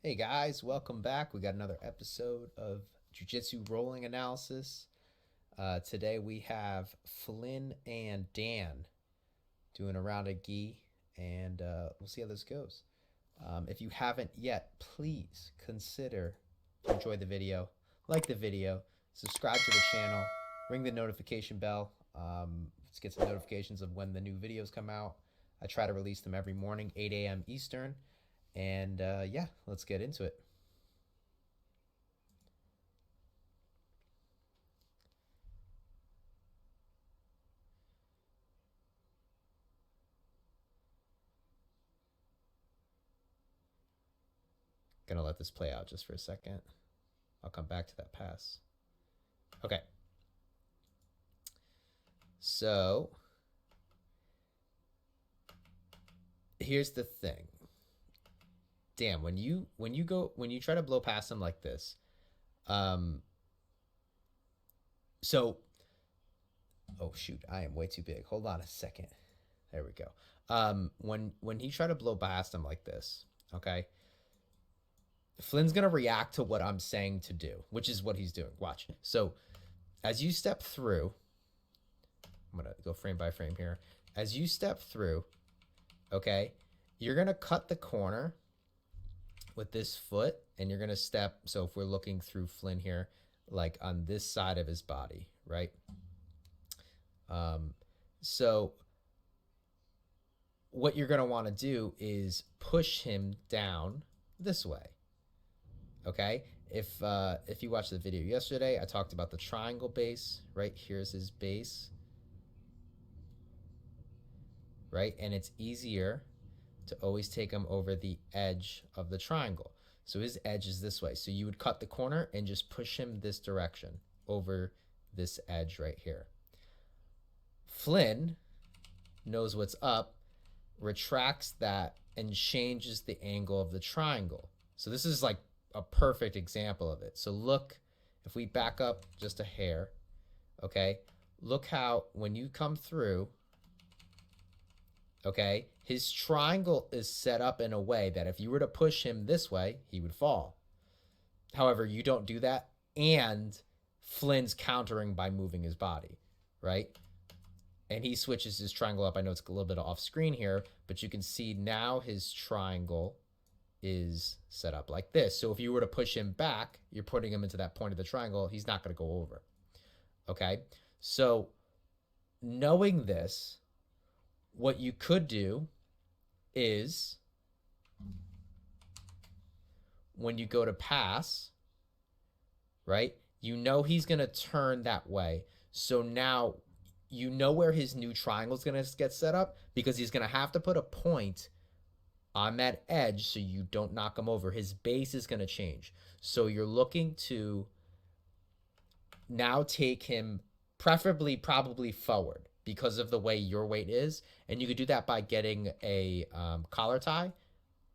Hey guys, welcome back. We got another episode of Jiu-Jitsu rolling analysis. Today we have Flynn and Dan doing a round of gi, and we'll see how this goes. If you haven't yet, please consider to enjoy the video, like the video, subscribe to the channel, ring the notification bell. Let's get some notifications of when the new videos come out. I try to release them every morning, 8 a.m. Eastern. And yeah, let's get into it. Gonna let this play out just for a second. I'll come back to that pass. Okay. So here's the thing. Damn, when you try to blow past him like this, um so oh shoot, I am way too big. Hold on a second. There we go. When he try to blow past him like this, okay, Flynn's gonna react to what I'm saying to do, which is what he's doing. Watch. So as you step through, I'm gonna go frame by frame here. As you step through, okay, you're gonna cut the corner with this foot, and you're gonna step. So if we're looking through Flynn here, like on this side of his body, right? So what you're gonna want to do is push him down this way. Okay, if you watched the video yesterday, I talked about the triangle base. Right here's his base, right, and it's easier to always take him over the edge of the triangle. So his edge is this way. So you would cut the corner and just push him this direction over this edge right here. Flynn knows what's up, retracts that, and changes the angle of the triangle. So this is like a perfect example of it. So look, if we back up just a hair, okay, look how when you come through, okay, his triangle is set up in a way that if you were to push him this way, he would fall. However, you don't do that, and Flynn's countering by moving his body, right? And he switches his triangle up. I know it's a little bit off screen here, but you can see now his triangle is set up like this. So if you were to push him back, you're putting him into that point of the triangle. He's not going to go over. Okay? So knowing this, what you could do is when you go to pass, right, you know he's going to turn that way. So now you know where his new triangle is going to get set up, because he's going to have to put a point on that edge so you don't knock him over. His base is going to change. So you're looking to now take him preferably probably forward because of the way your weight is. And you could do that by getting a collar tie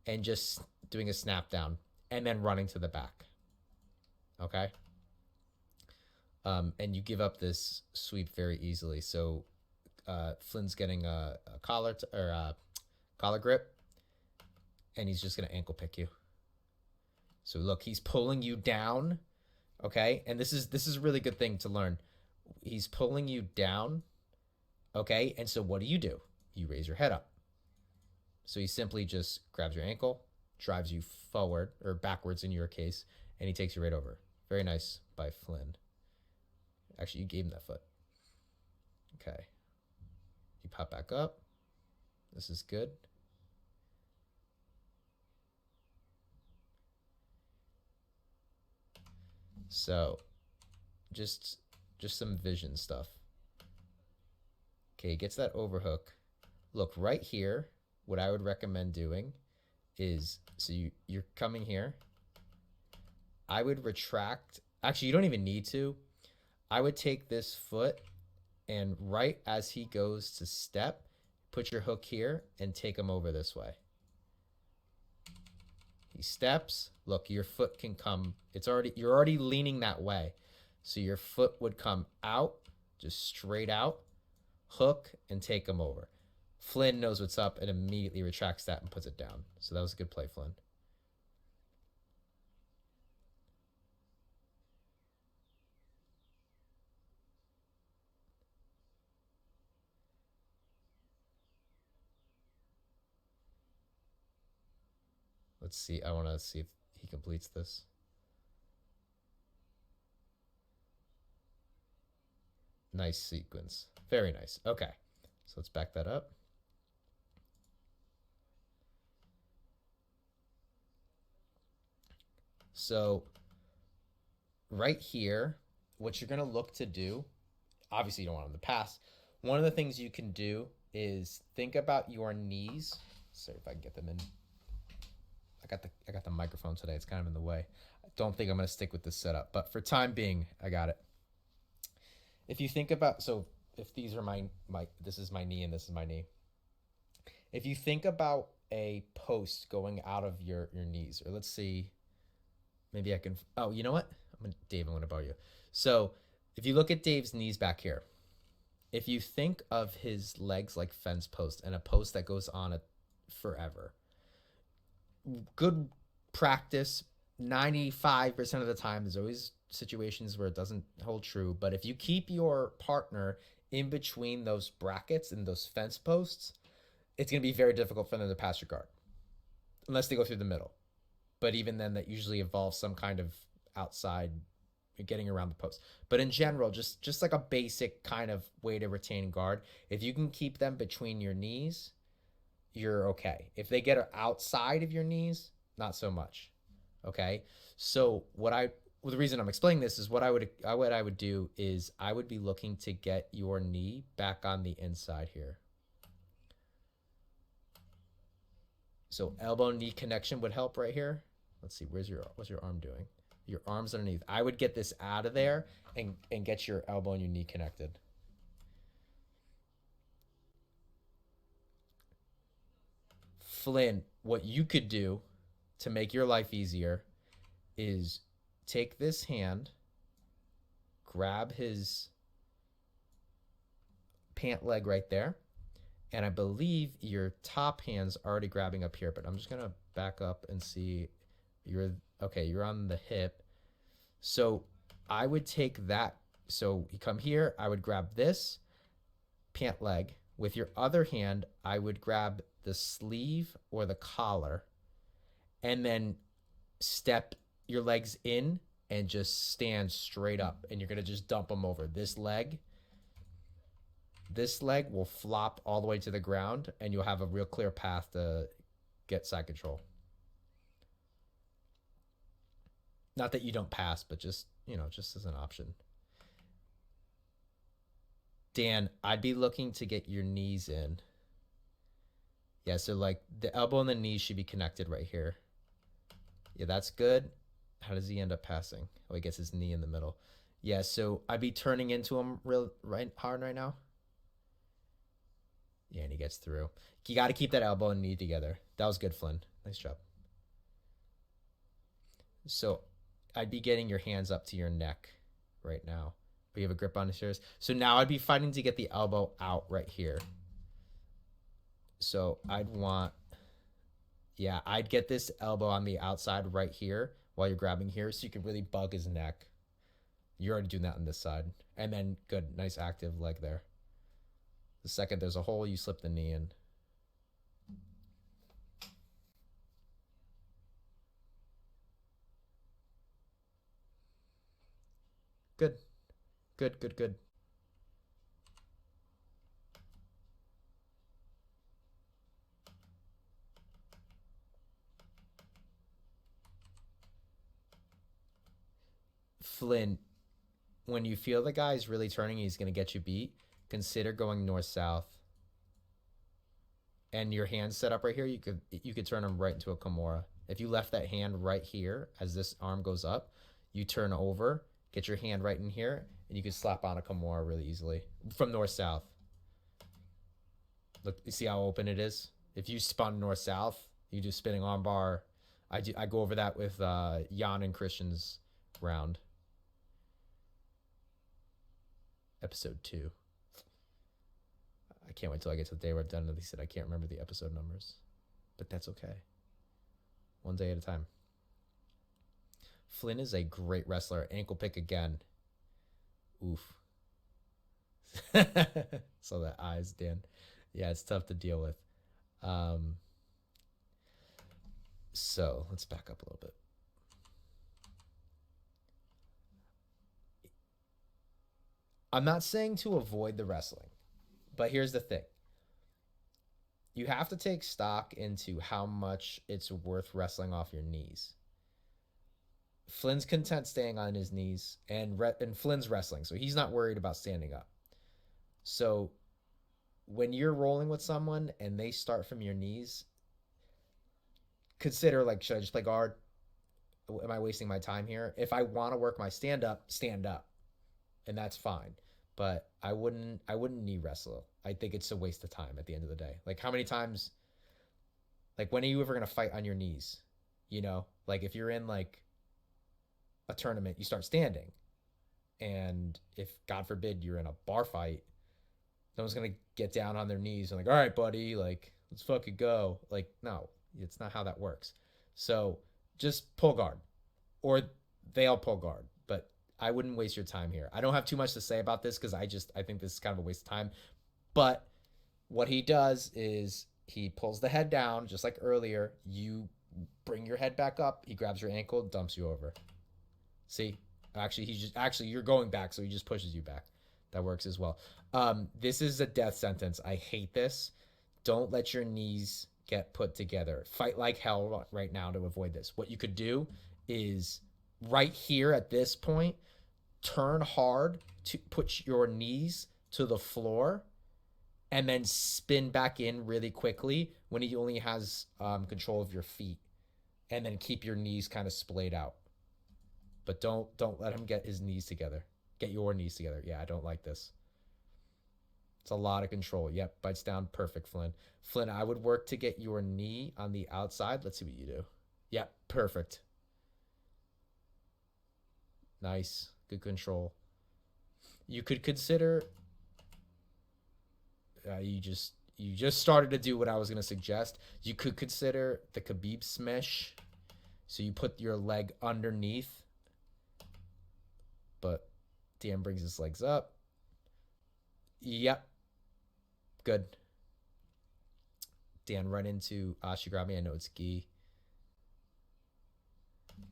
and just doing a snap down and then running to the back. Okay? And you give up this sweep very easily. So Flynn's getting a collar collar grip, and he's just going to ankle pick you. So look, he's pulling you down, okay? And this is a really good thing to learn. He's pulling you down, okay? And so what do? You raise your head up. So he simply just grabs your ankle, drives you forward, or backwards in your case, and he takes you right over. Very nice by Flynn. Actually, you gave him that foot. Okay. You pop back up. This is good. So just some vision stuff. Okay, gets that overhook. Look, right here, what I would recommend doing is, so you're coming here. I would retract. Actually, you don't even need to. I would take this foot, and right as he goes to step, put your hook here and take him over this way. He steps. Look, your foot can come. You're already leaning that way. So your foot would come out, just straight out, hook, and take him over. Flynn knows what's up and immediately retracts that and puts it down. So that was a good play, Flynn. Let's see. I want to see if he completes this. Nice sequence. Very nice. Okay. So let's back that up. So right here, what you're going to look to do, obviously you don't want them to pass. One of the things you can do is think about your knees. Sorry if I can get them in. I got the microphone today. It's kind of in the way. I don't think I'm going to stick with this setup, but for time being, I got it. If you think about, so if these are my this is my knee and this is my knee. If you think about a post going out of your knees, or let's see, maybe I can, oh, you know what? Dave, I'm going to borrow you. So if you look at Dave's knees back here, if you think of his legs like fence post and a post that goes on it forever, good practice 95% of the time. There's always situations where it doesn't hold true, but if you keep your partner in between those brackets and those fence posts, it's going to be very difficult for them to pass your guard unless they go through the middle. But even then, that usually involves some kind of outside getting around the post. But in general, just like a basic kind of way to retain guard, if you can keep them between your knees, you're okay. If they get outside of your knees, not so much. Okay. So the reason I'm explaining this is what I would do is I would be looking to get your knee back on the inside here. So elbow knee connection would help right here. Let's see, what's your arm doing? Your arm's underneath. I would get this out of there and get your elbow and your knee connected. Flynn, what you could do to make your life easier is take this hand, grab his pant leg right there, and I believe your top hand's already grabbing up here, but I'm just gonna back up and see. You're on the hip. So I would take that. So you come here, I would grab this pant leg. With your other hand, I would grab the sleeve or the collar and then step your legs in and just stand straight up. And you're going to just dump them over. This leg will flop all the way to the ground and you'll have a real clear path to get side control. Not that you don't pass, but just as an option. Dan, I'd be looking to get your knees in. Yeah, so like the elbow and the knee should be connected right here. Yeah, that's good. How does he end up passing? Oh, he gets his knee in the middle. Yeah, so I'd be turning into him real hard right now. Yeah, and he gets through. You got to keep that elbow and knee together. That was good, Flynn. Nice job. So I'd be getting your hands up to your neck right now. But you have a grip on his shoulders. So now I'd be fighting to get the elbow out right here. So I'd get this elbow on the outside right here while you're grabbing here so you can really bug his neck. You're already doing that on this side. And then good, nice active leg there. The second there's a hole, you slip the knee in. Good. Good. Flynn, when you feel the guy's really turning, he's going to get you beat, consider going north-south. And your hand's set up right here, you could turn him right into a Kimura. If you left that hand right here as this arm goes up, you turn over, get your hand right in here, and you can slap on a Kimura really easily from north-south. Look, you see how open it is? If you spun north-south, you do spinning arm bar. I go over that with Jan and Christian's round. Episode 2. I can't wait till I get to the day where I'm done. He said I can't remember the episode numbers, but that's okay. One day at a time. Flynn is a great wrestler. Ankle pick again. Oof. Saw that eyes, Dan. Yeah, it's tough to deal with. So let's back up a little bit. I'm not saying to avoid the wrestling, but here's the thing. You have to take stock into how much it's worth wrestling off your knees. Flynn's content staying on his knees, and Flynn's wrestling, so he's not worried about standing up. So when you're rolling with someone and they start from your knees, consider, like, should I just play guard? Am I wasting my time here? If I want to work my stand up, and that's fine. But I wouldn't knee wrestle. I think it's a waste of time at the end of the day. Like, how many times, like, when are you ever gonna fight on your knees? You know, like, if you're in like a tournament, you start standing, and if God forbid you're in a bar fight, no one's gonna get down on their knees and like, all right, buddy, like, let's fucking go. Like, no, it's not how that works. So just pull guard, or they all pull guard. But I wouldn't waste your time here. I don't have too much to say about this because I think this is kind of a waste of time. But what he does is he pulls the head down, just like earlier. You bring your head back up. He grabs your ankle, dumps you over. See, actually you're going back, so he just pushes you back. That works as well. This is a death sentence. I hate this. Don't let your knees get put together. Fight like hell right now to avoid this. What you could do is right here at this point, turn hard to put your knees to the floor, and then spin back in really quickly when he only has control of your feet, and then keep your knees kind of splayed out. But don't let him get his knees together. Get your knees together. Yeah, I don't like this. It's a lot of control. Yep, bites down. Perfect, Flynn. Flynn, I would work to get your knee on the outside. Let's see what you do. Yep, perfect. Nice. Good control. You could consider... you just started to do what I was going to suggest. You could consider the Khabib smish. So you put your leg underneath. But Dan brings his legs up. Yep. Good. Dan run into ashi garami. I know it's gi.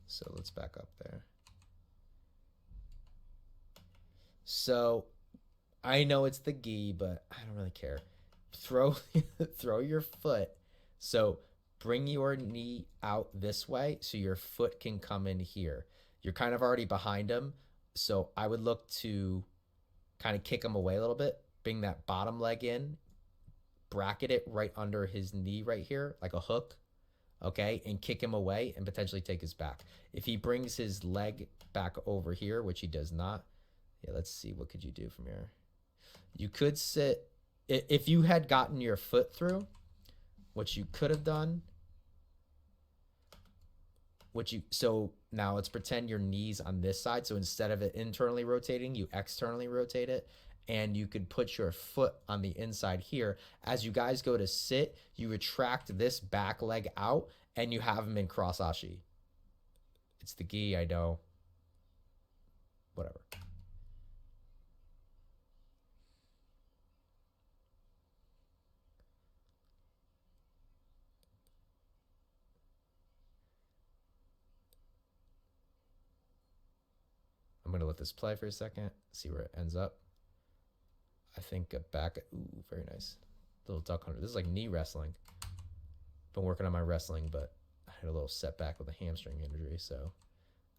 So let's back up there. So I know it's the gi, but I don't really care. Throw your foot. So bring your knee out this way so your foot can come in here. You're kind of already behind him. So I would look to kind of kick him away a little bit. Bring that bottom leg in. Bracket it right under his knee right here, like a hook. Okay? And kick him away and potentially take his back. If he brings his leg back over here, which he does not. Yeah, let's see. What could you do from here? You could sit. If you had gotten your foot through, what you could have done. So now let's pretend your knee's on this side. So instead of it internally rotating, you externally rotate it. And you could put your foot on the inside here. As you guys go to sit, you retract this back leg out and you have him in cross ashi. It's the gi, I know. Whatever. I'm going to let this play for a second, see where it ends up. I think a back, ooh, very nice. Little duck hunter. This is like knee wrestling. Been working on my wrestling, but I had a little setback with a hamstring injury, so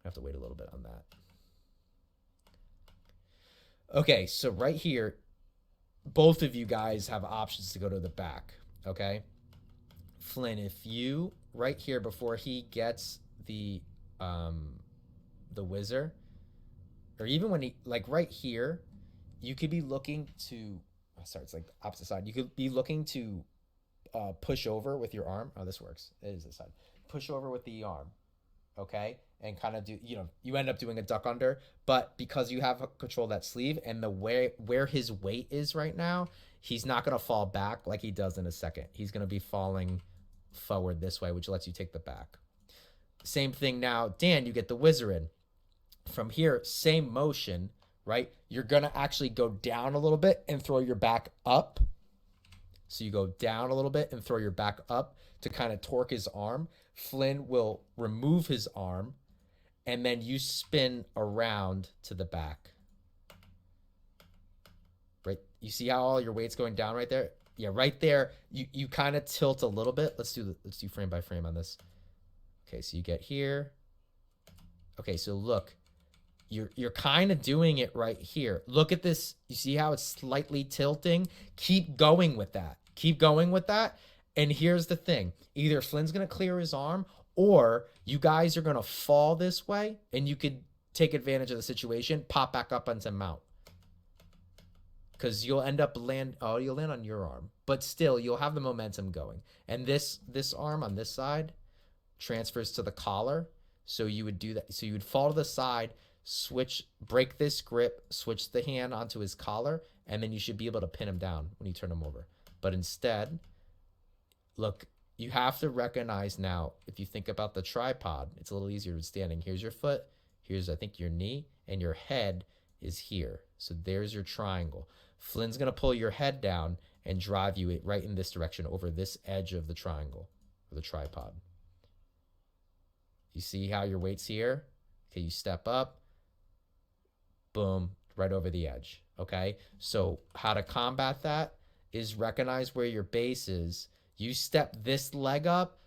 I have to wait a little bit on that. Okay, so right here, both of you guys have options to go to the back, okay? Flynn, if you, right here, before he gets the whizzer, or even when he, like right here, you could be looking to, sorry, it's like the opposite side. You could be looking to push over with your arm. Oh, this works. It is this side. Push over with the arm, okay? And kind of do, you end up doing a duck under, but because you have control of that sleeve and the where his weight is right now, he's not going to fall back like he does in a second. He's going to be falling forward this way, which lets you take the back. Same thing now. Dan, you get the whizzer in. From here, same motion, right? You're going to actually go down a little bit and throw your back up. So you go down a little bit and throw your back up to kind of torque his arm. Flynn will remove his arm, and then you spin around to the back. Right? You see how all your weight's going down right there? Yeah, right there. You kind of tilt a little bit. Let's do frame by frame on this. Okay, so you get here. Okay, so look. You're kind of doing it right here. Look at this. You see how it's slightly tilting? Keep going with that. Keep going with that. And here's the thing. Either Flynn's going to clear his arm, or you guys are going to fall this way, and you could take advantage of the situation, pop back up onto mount. Because you'll end up you'll land on your arm. But still, you'll have the momentum going. And this arm on this side transfers to the collar. So you would do that. So you would fall to the side, break this grip, switch the hand onto his collar, and then you should be able to pin him down when you turn him over. But instead, look, you have to recognize now, if you think about the tripod, it's a little easier than standing. Here's your foot, here's, I think, your knee, and your head is here. So there's your triangle. Flynn's going to pull your head down and drive you right in this direction over this edge of the triangle, or the tripod. You see how your weight's here? Okay, you step up, boom, right over the edge, okay? So how to combat that is recognize where your base is. You step this leg up,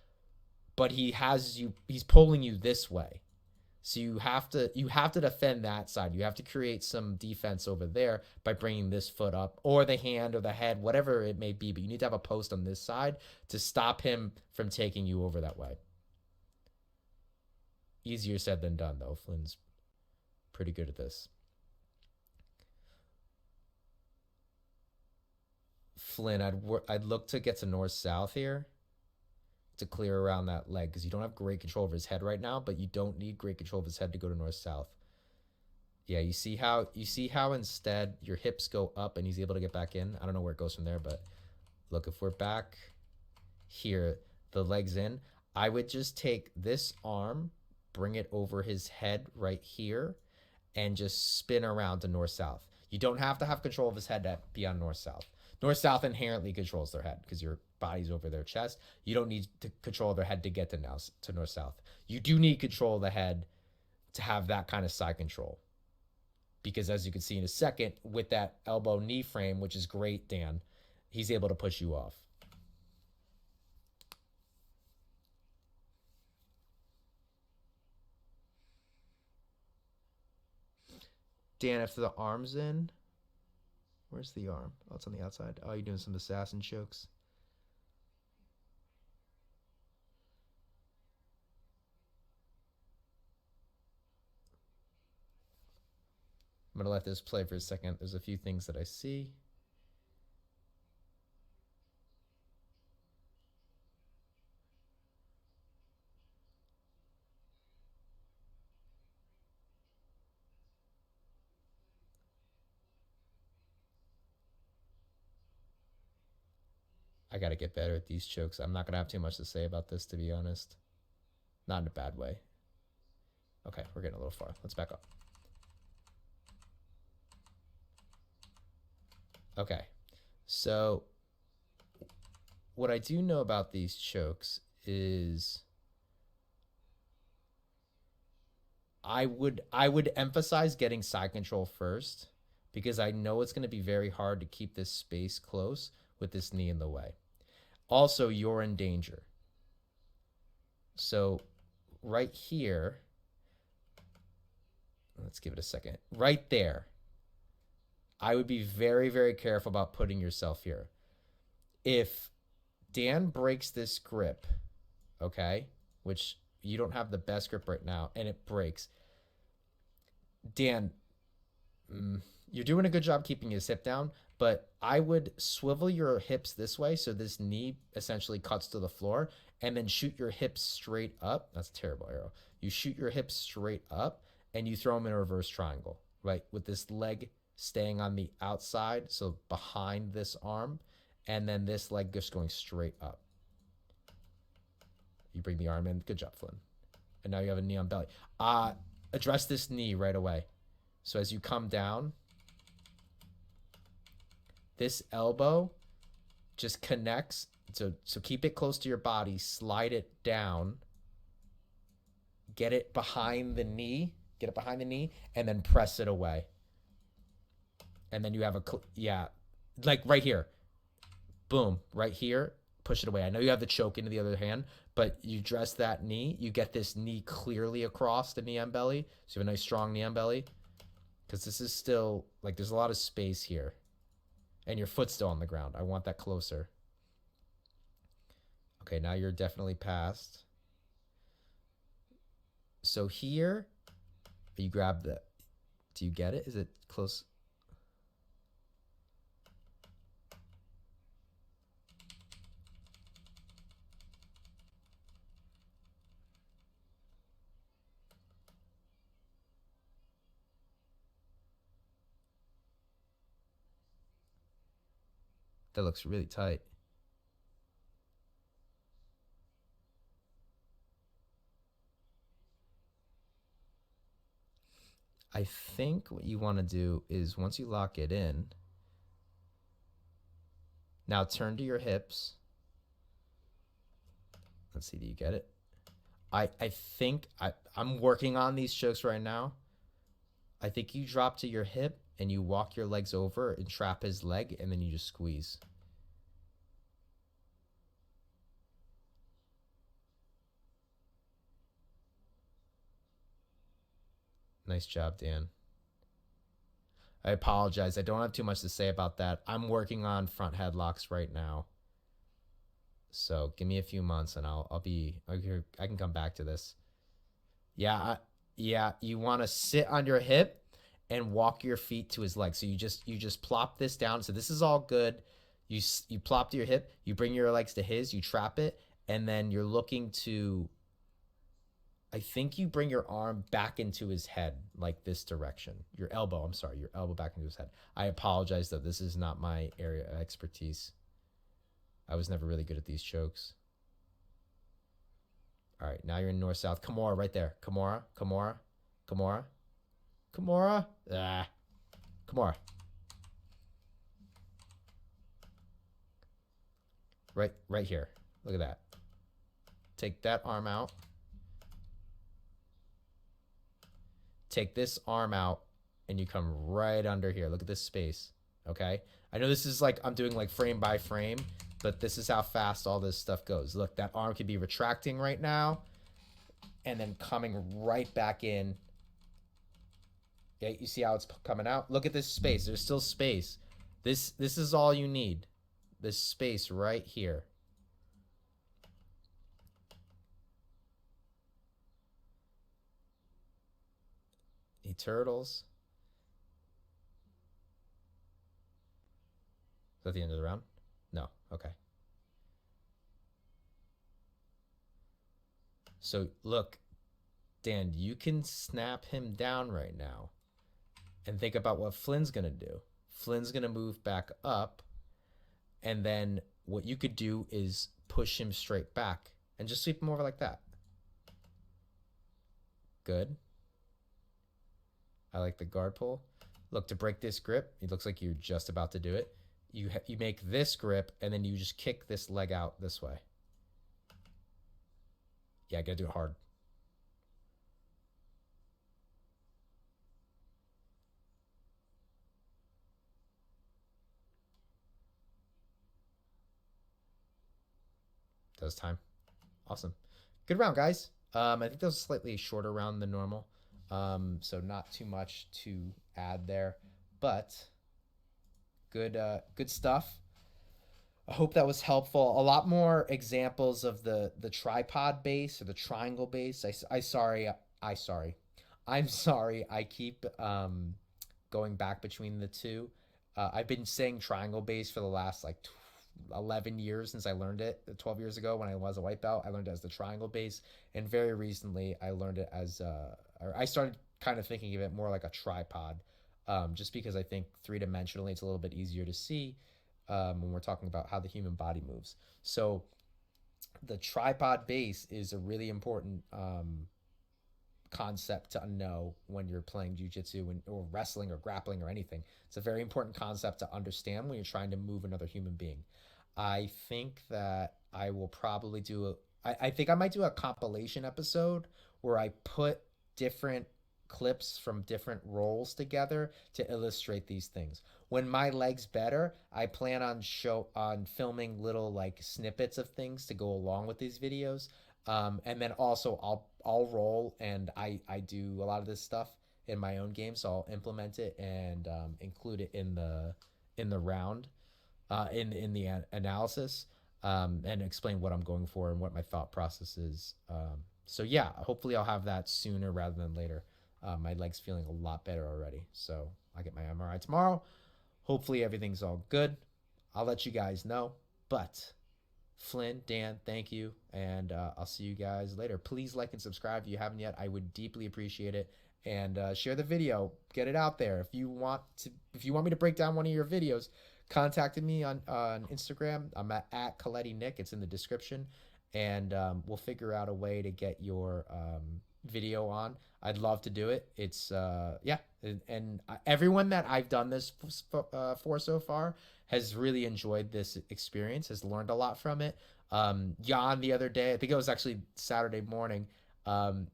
but he's pulling you this way. So you have to defend that side. You have to create some defense over there by bringing this foot up, or the hand or the head, whatever it may be, but you need to have a post on this side to stop him from taking you over that way. Easier said than done, though. Flynn's pretty good at this. Flynn, I'd look to get to north-south here to clear around that leg, because you don't have great control over his head right now, but you don't need great control of his head to go to north-south. Yeah, you see how instead your hips go up and he's able to get back in? I don't know where it goes from there, but look, if we're back here, the leg's in, I would just take this arm, bring it over his head right here, and just spin around to north-south. You don't have to have control of his head to be on north-south. North-south inherently controls their head because your body's over their chest. You don't need to control their head to get to north-south. You do need control of the head to have that kind of side control. Because as you can see in a second, with that elbow knee frame, which is great, Dan, he's able to push you off. Dan, if the arm's in, where's the arm? Oh, it's on the outside. Oh, you're doing some assassin chokes. I'm going to let this play for a second. There's a few things that I see. I got to get better at these chokes. I'm not going to have too much to say about this, to be honest. Not in a bad way. Okay, we're getting a little far. Let's back up. Okay, so what I do know about these chokes is I would emphasize getting side control first, because I know it's going to be very hard to keep this space close with this knee in the way. Also, you're in danger. So right here, let's give it a second. Right there, I would be very, very careful about putting yourself here. If Dan breaks this grip, okay, which you don't have the best grip right now, and it breaks, Dan, you're doing a good job keeping his hip down, but I would swivel your hips this way so this knee essentially cuts to the floor, and then shoot your hips straight up. That's a terrible arrow. You shoot your hips straight up, and you throw them in a reverse triangle, right, with this leg staying on the outside, so behind this arm, and then this leg just going straight up. You bring the arm in. Good job, Flynn. And now you have a knee on belly. Address this knee right away. So as you come down, this elbow just connects. So keep it close to your body, slide it down, get it behind the knee, and then press it away. And then you have like right here. Boom, right here, push it away. I know you have the choke into the other hand, but you dress that knee, you get this knee clearly across the knee on belly. So you have a nice strong knee on belly. Because this is still, like, there's a lot of space here. And your foot's still on the ground. I want that closer. Okay, now you're definitely past. So here, you grab the, do you get it? Is it close? That looks really tight. I think what you want to do is once you lock it in, now turn to your hips. Let's see, do you get it? I think I'm working on these chokes right now. I think you drop to your hip and you walk your legs over and trap his leg, and then you just squeeze. Nice job, Dan. I apologize. I don't have too much to say about that. I'm working on front headlocks right now. So give me a few months and I can come back to this. Yeah, you want to sit on your hip and walk your feet to his leg. So you just plop this down. So this is all good. You plop to your hip, you bring your legs to his, you trap it, and then you're looking to, I think you bring your arm back into his head, like this direction. Your elbow back into his head. I apologize though, this is not my area of expertise. I was never really good at these chokes. All right, now you're in north-south. Kimura right there. Kimura. Kimura. Right here. Look at that. Take that arm out. Take this arm out, and you come right under here. Look at this space, okay? I know this is like, I'm doing like frame by frame, but this is how fast all this stuff goes. Look, that arm could be retracting right now, and then coming right back in. Okay, you see how it's coming out? Look at this space. There's still space. This is all you need. This space right here. He turtles. Is that the end of the round? No. Okay. So look, Dan, you can snap him down right now and think about what Flynn's going to do. Flynn's going to move back up, and then what you could do is push him straight back and just sweep him over like that. Good. I like the guard pull. Look, to break this grip, it looks like you're just about to do it. You make this grip, and then you just kick this leg out this way. Yeah, I gotta do it hard. Does time. Awesome. Good round, guys. I think that was a slightly shorter round than normal. So not too much to add there, but good stuff. I hope that was helpful. A lot more examples of the tripod base or the triangle base. I'm sorry. I keep going back between the two. I've been saying triangle base for the last like 11 years since I learned it. 12 years ago when I was a white belt, I learned it as the triangle base, and very recently I learned it as or I started kind of thinking of it more like a tripod, just because I think three-dimensionally it's a little bit easier to see when we're talking about how the human body moves. So the tripod base is a really important concept to know when you're playing jiu-jitsu or wrestling or grappling or anything. It's a very important concept to understand when you're trying to move another human being. I think that I will probably do I think I might do a compilation episode where I put different clips from different roles together to illustrate these things. When my leg's better, I plan on filming little like snippets of things to go along with these videos. And then also I'll roll, and I do a lot of this stuff in my own game, so I'll implement it and include it in the round, in the analysis, and explain what I'm going for and what my thought process is. So yeah, hopefully I'll have that sooner rather than later. My leg's feeling a lot better already, so I get my MRI tomorrow. Hopefully everything's all good. I'll let you guys know. But Flynn, Dan, thank you, and I'll see you guys later. Please like and subscribe if you haven't yet. I would deeply appreciate it. And share the video, get it out there. If you want me to break down one of your videos, contact me on Instagram. I'm at Coletti Nick. It's in the description, and we'll figure out a way to get your video on. I'd love to do it. It's yeah, and everyone that I've done this for so far has really enjoyed this experience, has learned a lot from it. Jan the other day, I think it was actually Saturday morning,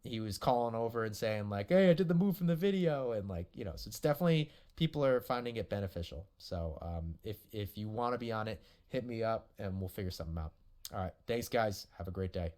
he was calling over and saying like, "Hey, I did the move from the video," and like, you know, so it's definitely, people are finding it beneficial. So if you want to be on it, hit me up and we'll figure something out. All right, thanks guys. Have a great day.